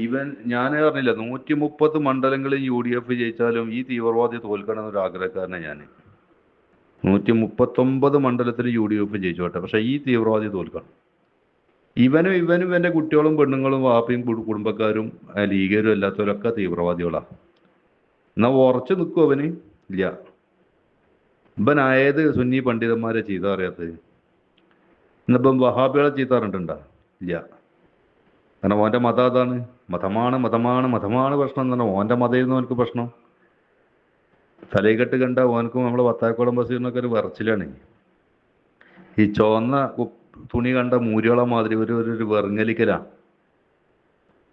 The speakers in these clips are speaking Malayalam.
ഇവൻ ഞാൻ പറഞ്ഞില്ല 130 മണ്ഡലങ്ങളിൽ UDF ജയിച്ചാലും ഈ തീവ്രവാദി തോൽക്കണം എന്നൊരു ആഗ്രഹക്കാരനാണ് ഞാൻ. 139 മണ്ഡലത്തിൽ UDF ജയിച്ചോട്ടെ, പക്ഷെ ഈ തീവ്രവാദി തോൽക്കണം. ഇവനും ഇവന്റെ കുട്ടികളും പെണ്ണുങ്ങളും വാപ്പയും കുടുംബക്കാരും ലീഗരും അല്ലാത്തവരൊക്കെ തീവ്രവാദികളാ. എന്നാ ഉറച്ചു നിൽക്കും അവന് ഇല്ല. ഇവനായത് സുന്നി പണ്ഡിതന്മാരെ ചീത്ത അറിയാത്തത്. ഇന്നിപ്പം വഹാബികളെ ചീത്ത പറഞ്ഞിട്ടുണ്ടോ? ഇല്ല. കാരണം ഓൻ്റെ മതം അതാണ്. മതമാണ് പ്രശ്നം എന്ന് പറഞ്ഞാൽ ഓൻ്റെ മതമായിരുന്നു ഓനക്ക് പ്രശ്നം. തലയിക്കെട്ട് കണ്ട ഓനക്കും നമ്മളെ വത്തായക്കുളം ബസീറിനൊക്കെ ഒരു വിറച്ചിലാണ്. ഈ ചുവന്ന തുണി കണ്ട മൂരിയോളം മാതിരി ഒരു വെറുങ്ങലിക്കലാണ്.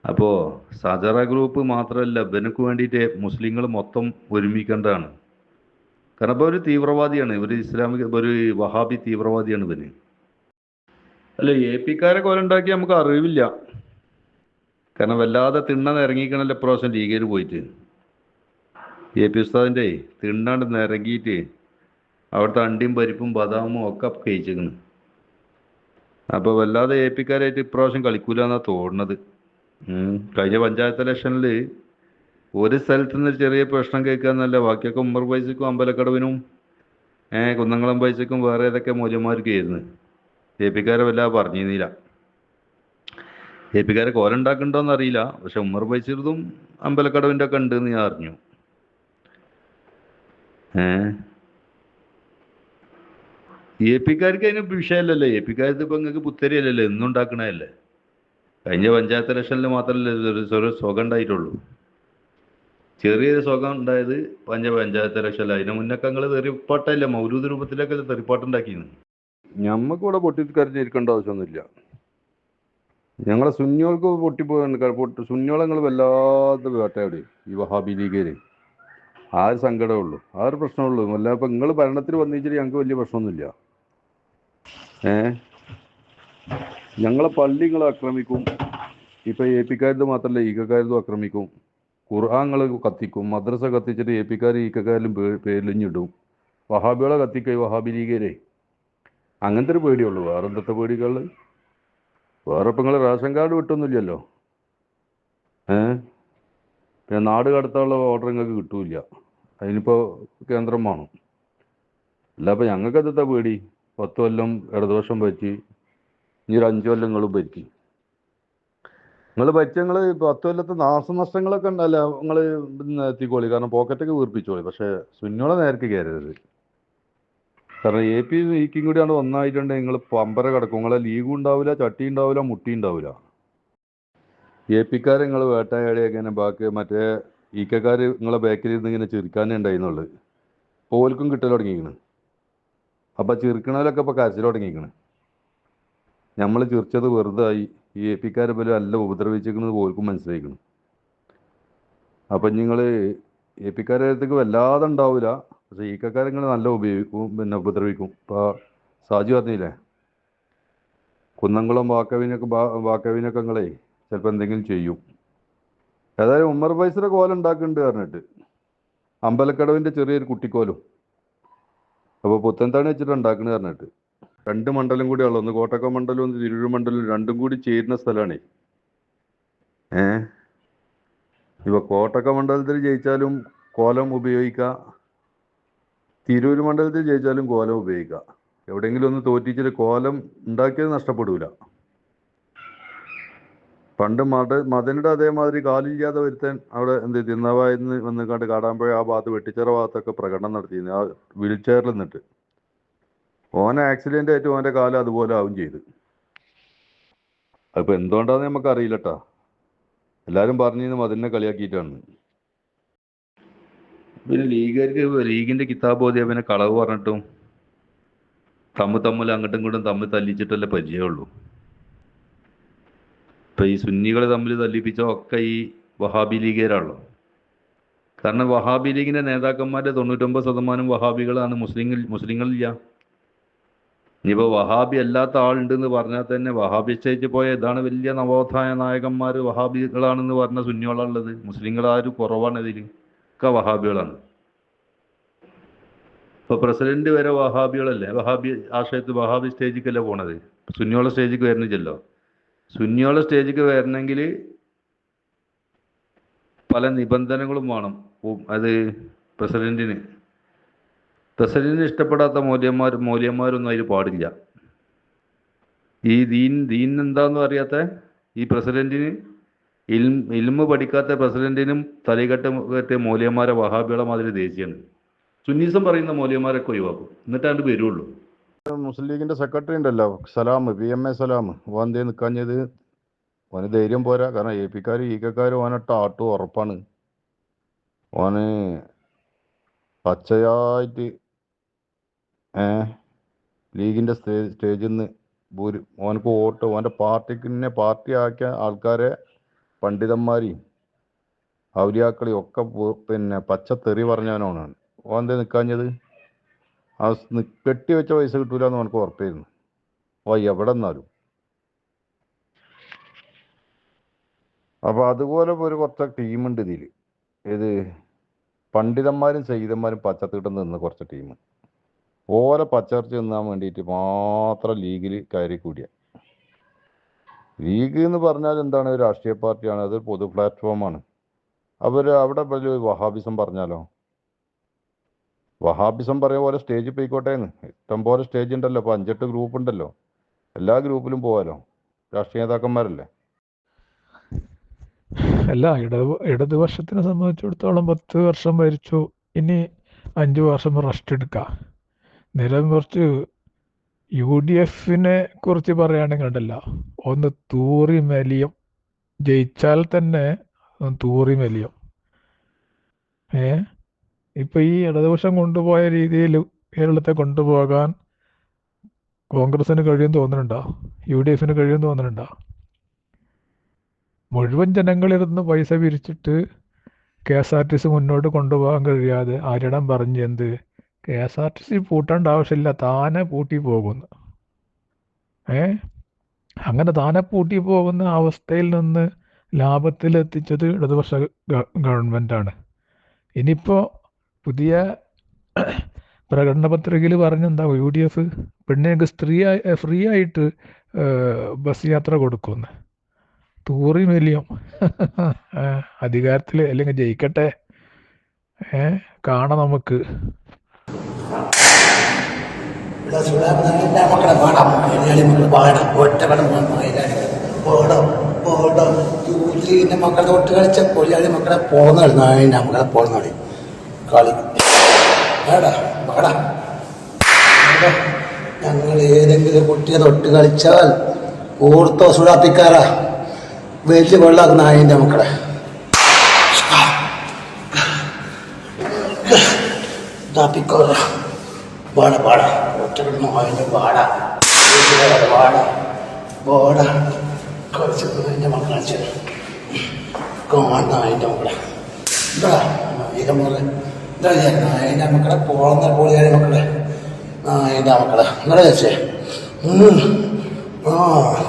അപ്പോൾ സജറ ഗ്രൂപ്പ് മാത്രമല്ല, ഇവനക്ക് വേണ്ടിയിട്ട് മുസ്ലിങ്ങൾ മൊത്തം ഒരുമിക്കേണ്ടതാണ്. കാരണം ഇപ്പോൾ ഒരു തീവ്രവാദിയാണ്, ഒരു ഇസ്ലാമിക ഒരു വഹാബി തീവ്രവാദിയാണ് ഇവന്. അല്ല, APക്കാരെ കൊലുണ്ടാക്കി നമുക്ക് അറിവില്ല. കാരണം വല്ലാതെ തിണ്ണ ഇപ്രാവശ്യം ലീഗിൽ പോയിട്ട് AP ഉസ്താദിൻ്റെ തിണ്ണാണ്ട് നിരങ്ങിയിട്ട് അവിടുത്തെ അണ്ടിയും പരിപ്പും ബദാമും ഒക്കെ കഴിച്ചിരിക്കുന്നു. അപ്പോൾ വല്ലാതെ APക്കാരായിട്ട് ഇപ്രാവശ്യം കളിക്കൂല എന്നാണ് തോന്നുന്നത്. കഴിഞ്ഞ പഞ്ചായത്ത് ഇലക്ഷനിൽ ഒരു സ്ഥലത്ത് നിന്ന് ചെറിയ പ്രശ്നം കേൾക്കാന്നല്ല, ബാക്കിയൊക്കെ ഉമ്മർ പൈസക്കും അമ്പലക്കടവിനും കുന്നംകുളം പൈസക്കും വേറെ ഏതൊക്കെ മൂല്യന്മാർക്കായിരുന്നു. APക്കാരെ വല്ലാതെ പറഞ്ഞിരുന്നില്ല. APക്കാരെ കോലുണ്ടാക്കുന്നുണ്ടോയെന്ന് അറിയില്ല, പക്ഷെ ഉമ്മർ പൈസതും അമ്പലക്കടവിൻ്റെ ഒക്കെ ഉണ്ടെന്ന് ഞാൻ അറിഞ്ഞു. APക്കാർക്ക് അതിന് വിഷയമല്ലല്ലോ. APക്കാർക്ക് ഇപ്പം നിങ്ങൾക്ക് പുത്തരിയല്ലല്ലോ, എന്നും ഉണ്ടാക്കണതല്ലേ. കഴിഞ്ഞ പഞ്ചായത്ത് ഇലക്ഷനിൽ മാത്രമല്ലേ ഒരു സുഖം ഉണ്ടായിട്ടുള്ളൂ. ചെറിയൊരു സുഖം ഉണ്ടായത് പഞ്ചായത്ത് ഇലക്ഷനിൽ. അതിന് മുന്നൊക്കെ നിങ്ങൾ തെറിപ്പാട്ടല്ല, മൗലൂദ് രൂപത്തിലൊക്കെ തെറിപ്പാട്ടുണ്ടാക്കിയിരുന്നു. ഞമ്മക്കിവിടെ പൊട്ടിക്കരഞ്ഞിരിക്കേണ്ട ആവശ്യമൊന്നുമില്ല. ഞങ്ങളെ സുന്നികൾക്ക് പൊട്ടിപ്പോയി സുന്നികളെ നിങ്ങൾ വല്ലാതെ വേട്ടയാടി ഈ വഹാബി ലീഗേര്. ആ ഒരു സങ്കടമുള്ളൂ, ആ ഒരു പ്രശ്നമുള്ളൂ. അല്ല ഇപ്പം നിങ്ങൾ ഭരണത്തിൽ വന്നിച്ചിട്ട് ഞങ്ങൾക്ക് വലിയ പ്രശ്നമൊന്നുമില്ല. ഞങ്ങളെ പള്ളി നിങ്ങൾ ആക്രമിക്കും. ഇപ്പം APക്കാരത് മാത്രമല്ല, ഈക്കക്കാരതും ആക്രമിക്കും. ഖുർആങ്ങൾ കത്തിക്കും. മദ്രസ കത്തിച്ചിട്ട് APക്കാരും ഈക്കക്കാരിലും പേരിലിഞ്ഞിടും. വഹാബികളെ കത്തിക്കൈ വഹാബി ലീഗേരെ. അങ്ങനത്തെ ഒരു പേടിയുള്ളൂ. വേറെ എന്തൊക്കെ പേടികൾ? വേറെ ഇപ്പം നിങ്ങൾ റേഷൻ കാർഡ് വിട്ടൊന്നുമില്ലല്ലോ. പിന്നെ നാട് കടത്താനുള്ള ഓർഡർ നിങ്ങൾക്ക് കിട്ടൂല. അതിനിപ്പോൾ കേന്ദ്രം വേണം. അല്ല അപ്പം ഞങ്ങൾക്ക് എന്താ പേടി? 10 കൊല്ലം ഇടതുപക്ഷം ഭരിച്ച്, ഇനി ഒരു 5 കൊല്ലം നിങ്ങളും ഭരിക്കും. നിങ്ങൾ ഭരിച്ച 10 കൊല്ലത്തെ നാശനഷ്ടങ്ങളൊക്കെ ഉണ്ടല്ല, നിങ്ങൾ എത്തിക്കോളി. കാരണം പോക്കറ്റൊക്കെ വീർപ്പിച്ചോളി. പക്ഷേ സുന്നോളെ നേരക്ക് കയറരുത്. കാരണം AP ഈക്കും കൂടിയാണ് ഒന്നായിട്ടുണ്ടെങ്കിൽ നിങ്ങൾ പമ്പര കിടക്കും. നിങ്ങളെ ലീഗും ഉണ്ടാവില്ല, ചട്ടി ഉണ്ടാവില്ല, മുട്ടി ഉണ്ടാവില്ല. APക്കാരെ നിങ്ങൾ വേട്ടയാടി എങ്ങനെ ബാക്കി മറ്റേ ഈക്കക്കാർ നിങ്ങളെ ബാക്കിൽ ഇരുന്ന് ഇങ്ങനെ ചിരിക്കാനേ ഉണ്ടായിരുന്നുള്ളു. പോൽക്കും കിട്ടൽ തുടങ്ങിയിരിക്കണ്. അപ്പം ചിരിക്കണതിലൊക്കെ ഇപ്പോൾ കരച്ചിൽ തുടങ്ങിയിരിക്കണ്. നമ്മൾ ചിരിച്ചത് വെറുതെ ആയി. ഈ APക്കാരെ പോലും അല്ല ഉപദ്രവിച്ചിരിക്കുന്നത് പോൽക്കും മനസ്സിലാക്കണം. അപ്പം നിങ്ങൾ APക്കാരെ അടുത്തേക്ക് വല്ലാതെ ഉണ്ടാവില്ല, പക്ഷേ ഈക്കക്കാരെ നിങ്ങൾ നല്ല ഉപയോഗിക്കും, പിന്നെ ഉപദ്രവിക്കും. ഇപ്പോൾ സാജി പറഞ്ഞില്ലേ, കുന്നംകുളം വാക്കവിനൊക്കെ നിങ്ങളെ ചിലപ്പോൾ എന്തെങ്കിലും ചെയ്യും. ഏതായാലും ഉമ്മർ ഫൈസറെ കോലം ഉണ്ടാക്കുന്നുണ്ട് പറഞ്ഞിട്ട്, അമ്പലക്കടവിൻ്റെ ചെറിയൊരു കുട്ടിക്കോലും. അപ്പോൾ പുത്തൻതാണി വെച്ചിട്ട് ഉണ്ടാക്കുന്നത് പറഞ്ഞിട്ട്. 2 മണ്ഡലം കൂടി ഉള്ളു. ഒന്ന് കോട്ടക്കം മണ്ഡലം, ഒന്ന് തിരൂർ മണ്ഡലം, രണ്ടും കൂടി ചേരുന്ന സ്ഥലമാണ്. ഇപ്പോൾ കോട്ടക്കം മണ്ഡലത്തിൽ ജയിച്ചാലും കോലം ഉപയോഗിക്കുക, തിരൂർ മണ്ഡലത്തിൽ ജയിച്ചാലും കോലം ഉപയോഗിക്കുക. എവിടെയെങ്കിലും ഒന്ന് തോറ്റിച്ചിട്ട് കോലം ഉണ്ടാക്കിയത് നഷ്ടപ്പെടൂല. പണ്ട് മദനിയുടെ അതേമാതിരി കാലില്ലാതെ വരുത്താൻ അവിടെ തിരുനാവായിന്ന് വന്നിക്കാണ്ട് കാടാമ്പുഴ ആ ഭാഗത്ത് വെട്ടിച്ചിറ ഭാഗത്തൊക്കെ പ്രകടനം നടത്തിയിരുന്നു. ആ വീൽ ചെയറിൽ നിന്നിട്ട് ഓനെ ആക്സിഡൻ്റ് ആയിട്ട് ഓൻ്റെ കാലം അതുപോലെ ആവും ചെയ്ത്. അതിപ്പോൾ എന്തുകൊണ്ടാന്ന് നമുക്ക് അറിയില്ലട്ടാ. എല്ലാവരും പറഞ്ഞിരുന്നു മദനിനെ കളിയാക്കിയിട്ടാണ്. പിന്നെ ലീഗിൻ്റെ കിതാബ് ഓതിയ പിന്നെ കളവ് പറഞ്ഞിട്ടും തമ്മിൽ അങ്ങോട്ടും ഇങ്ങോട്ടും തല്ലിച്ചിട്ടല്ലേ പരിചയമുള്ളൂ. ഇപ്പം ഈ സുന്നികൾ തമ്മിൽ തല്ലിപ്പിച്ച ഒക്കെ ഈ വഹാബി ലീഗേരാണല്ലോ. കാരണം വഹാബി ലീഗിൻ്റെ നേതാക്കന്മാരുടെ 99% വഹാബികളാണ്. മുസ്ലിങ്ങളില്ല. ഇനിയിപ്പോൾ വഹാബി അല്ലാത്ത ആളുണ്ടെന്ന് പറഞ്ഞാൽ തന്നെ വഹാബി സ്റ്റേജിൽ പോയ ഇതാണ് വലിയ നവോത്ഥാന നായകന്മാർ വഹാബികളാണെന്ന് പറഞ്ഞ സുന്നികളാണുള്ളത്. മുസ്ലിങ്ങളാരും കുറവാണ് ഇതിൽ, ഒക്കെ വഹാബികളാണ്. ഇപ്പോൾ പ്രസിഡന്റ് വരെ വഹാബികളല്ലേ. വഹാബി ആശയത്തിൽ വഹാബി സ്റ്റേജിക്കല്ലേ പോണത്. സുന്നിയോളെ സ്റ്റേജിക്ക് വരുന്നില്ലല്ലോ. സുന്നിയോളെ സ്റ്റേജിക്ക് വരണമെങ്കിൽ പല നിബന്ധനകളും വേണം. അത് പ്രസിഡന്റിന് ഇഷ്ടപ്പെടാത്ത മൂല്യന്മാരൊന്നും അതിൽ പാടില്ല. ഈ ദീൻ എന്താണെന്നും അറിയാത്ത ഈ പ്രസിഡന്റിന്, ഇൽമ് പഠിക്കാത്ത പ്രസിഡന്റിനും തലകെട്ടിയ മൂല്യന്മാരെ വഹാബികളെ മാതിരി ദേശീയമാണ്. സുന്നീസം പറയുന്ന മൂല്യന്മാരൊക്കെ ഒഴിവാക്കും, എന്നിട്ടാണ്ട് വരുള്ളൂ. മുസ്ലിം ലീഗിന്റെ സെക്രട്ടറി ഉണ്ടല്ലോ സലാം, PMA സലാം, ഓൻ എന്തേ നിൽക്കാഞ്ഞത്? ഓന് ധൈര്യം പോരാ. കാരണം AP ക്കാരും ഈക്കക്കാരും ഓനിട്ട് ആട്ടും ഉറപ്പാണ്. ഓന് പച്ചയായിട്ട് ലീഗിന്റെ സ്റ്റേജിൽ നിന്ന് ഓനക്ക് വോട്ട്, ഓൻ്റെ പാർട്ടി ആക്കിയ ആൾക്കാരെ, പണ്ഡിതന്മാരെയും ഔലിയാക്കളെയും ഒക്കെ പച്ചത്തെറി പറഞ്ഞവനാണ്. ഓൻ എന്തേ നിൽക്കാഞ്ഞത്? ആ കെട്ടി വെച്ച പൈസ കിട്ടൂല എന്ന് നമുക്ക് ഉറപ്പായിരുന്നു. എവിടെ നിന്നാലും. അപ്പൊ അതുപോലെ ഒരു കുറച്ച് ടീമുണ്ട് ഇതിൽ. ഇത് പണ്ഡിതന്മാരും സയ്യിദന്മാരും പച്ചത്തിട്ട് നിന്ന് കുറച്ച് ടീം ഓരോ പച്ചർച്ച തിന്നാൻ വേണ്ടിയിട്ട് മാത്രം ലീഗിൽ കയറി കൂടിയ. ലീഗ് എന്ന് പറഞ്ഞാൽ എന്താണ്? ഒരു രാഷ്ട്രീയ പാർട്ടിയാണ്, അത് പൊതു പ്ലാറ്റ്ഫോമാണ്. അവിടെ വഹാബിസം പറഞ്ഞാലോ? വഹാബിസം പറയുന്ന പോലെ സ്റ്റേജിൽ പോയിക്കോട്ടേന്ന്. ഇഷ്ടംപോലെ സ്റ്റേജ് ഉണ്ടല്ലോ, ഇപ്പോൾ 5-8 ഗ്രൂപ്പ് ഉണ്ടല്ലോ, എല്ലാ ഗ്രൂപ്പിലും പോകാലോ. രാഷ്ട്രീയ നേതാക്കന്മാരല്ലേ. അല്ല, ഇടതുപക്ഷത്തിനെ സംബന്ധിച്ചിടത്തോളം 10 വർഷം ഭരിച്ചു, ഇനി 5 വർഷം റെസ്റ്റ് എടുക്കാം. നേരെ കുറച്ച് UDFനെ കുറിച്ച് പറയുകയാണെങ്കിൽ ഉണ്ടല്ല, ഒന്ന് തൂറി മെലിയും. ജയിച്ചാൽ തന്നെ തൂറി മെലിയും. ഇപ്പൊ ഈ ഇടതുപക്ഷം കൊണ്ടുപോയ രീതിയിൽ കേരളത്തെ കൊണ്ടുപോകാൻ കോൺഗ്രസിന് കഴിയും തോന്നുന്നുണ്ടോ? UDFന് കഴിയും തോന്നുന്നുണ്ടോ? മുഴുവൻ ജനങ്ങളിരുന്ന് പൈസ പിരിച്ചിട്ട് KSRTC മുന്നോട്ട് കൊണ്ടുപോകാൻ കഴിയാതെ ആരിടം പറഞ്ഞ് എന്ത് KSRTC പൂട്ടേണ്ട ആവശ്യമില്ല, താനെ പൂട്ടി പോകുന്നു. അങ്ങനെ താനെ പൂട്ടി പോകുന്ന അവസ്ഥയിൽ നിന്ന് ലാഭത്തിലെത്തിച്ചത് ഇടതുപക്ഷ ഗവൺമെൻറ്റാണ്. ഇനിയിപ്പോൾ പുതിയ പ്രകടന പത്രികയിൽ പറഞ്ഞെന്താ, UDF പെണ്ണുങ്ങൾക്ക് ഫ്രീ ആയിട്ട് ബസ് യാത്ര കൊടുക്കുമെന്ന്. തൂറി മെലിയും. അധികാരത്തിൽ അല്ലെങ്കിൽ ജയിക്കട്ടെ, കാണാം നമുക്ക്. മക്കളെ തൊട്ട് കളിച്ച കൊല്ലാളി മക്കളെ പോന്ന മക്കളെ പോന്ന കളി ഞങ്ങൾ ഏതെങ്കിലും കുട്ടിയെ തൊട്ട് കളിച്ചാൽ ഓർത്തോ സുടാപ്പിക്കാരാ വലിയ വെള്ളമാക്കുന്ന അതിൻ്റെ മക്കളെ. വാട വാട ഒറ്റപ്പെടുന്നു അതിൻ്റെ വാട വാട വാട കളിച്ചു അതിൻ്റെ മക്കളെ കളിച്ചു കാണുന്ന അതിൻ്റെ മക്കളെ. എന്താ അതിൻ്റെ മക്കളെ, എന്താ അതിൻ്റെ മക്കളെ പോളുന്ന പൊളിയായ മക്കളെ, അതിൻ്റെ മക്കളെ നിങ്ങളെ വെച്ചേ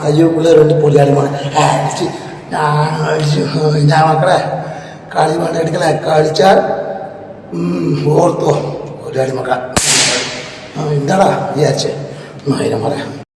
കയ്യോ പിള്ളേരുണ്ട് പൊലിയാടി മോനെ അടിച്ച് ഞാൻ മക്കളെ കളി വേണ്ട അടിക്കളെ കളിച്ചാൽ ഓർത്തോ പൊലിയാടി മക്കളെ. എന്താടാ വിചാരിച്ചേ അതിനെ പറയാം.